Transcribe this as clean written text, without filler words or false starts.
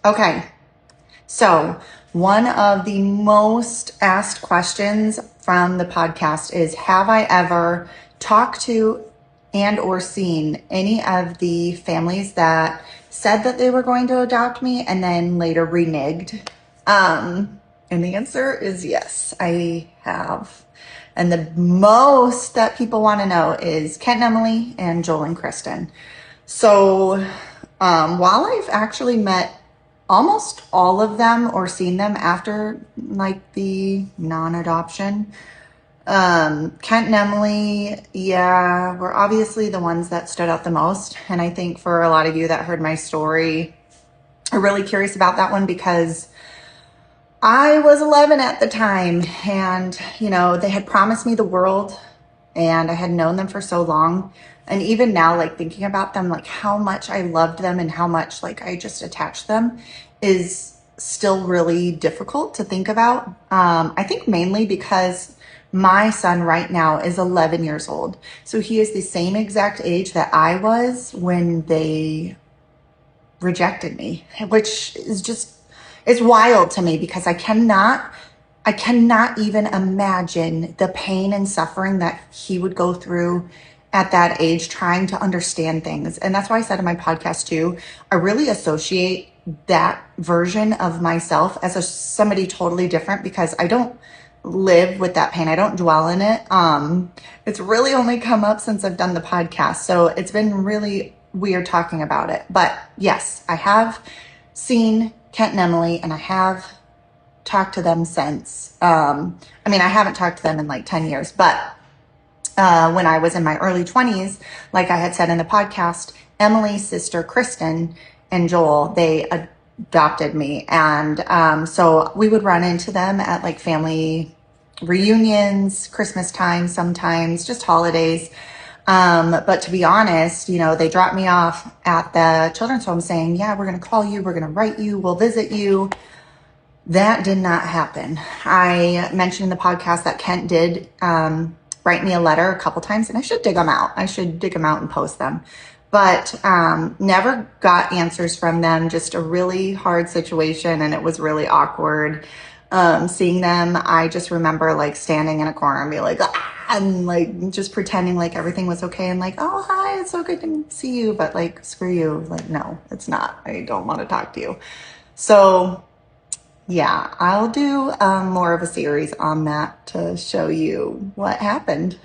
Okay, so one of the most asked questions from the podcast is, have I ever talked to and or seen any of the families that said that they were going to adopt me and then later reneged? And the answer is yes, I have. And the most that people want to know is Kent and Emily and Joel and Kristen. So while I've actually met almost all of them or seen them after like the non-adoption, Kent and Emily, yeah, were obviously the ones that stood out the most. And I think for a lot of you that heard my story are really curious about that one because I was 11 at the time and, they had promised me the world and I had known them for so long. And even now, like thinking about them, like how much I loved them and how much like I just attached them is still really difficult to think about. I think mainly because my son right now is 11 years old. So he is the same exact age that I was when they rejected me, which is just, it's wild to me because I cannot even imagine the pain and suffering that he would go through at that age trying to understand things. And that's why I said in my podcast too, I really associate that version of myself as somebody totally different because I don't live with that pain. I don't dwell in it. It's really only come up since I've done the podcast. So it's been really weird talking about it. But yes, I have seen Kent and Emily and I have talked to them since. I haven't talked to them in like 10 years, but when I was in my early 20s, like I had said in the podcast, Emily's sister, Kristen, and Joel, they adopted me. And so we would run into them at like family reunions, Christmas time, sometimes just holidays. But to be honest, they dropped me off at the children's home saying, yeah, we're going to call you. We're going to write you. We'll visit you. That did not happen. I mentioned in the podcast that Kent did write me a letter a couple times, and I should dig them out. I should dig them out and post them. But never got answers from them, just a really hard situation, and it was really awkward seeing them. I just remember like standing in a corner and be like, and like just pretending like everything was okay and like, oh, hi, it's so good to see you. But like, screw you. Like, no, it's not. I don't want to talk to you. So yeah, I'll do more of a series on that to show you what happened.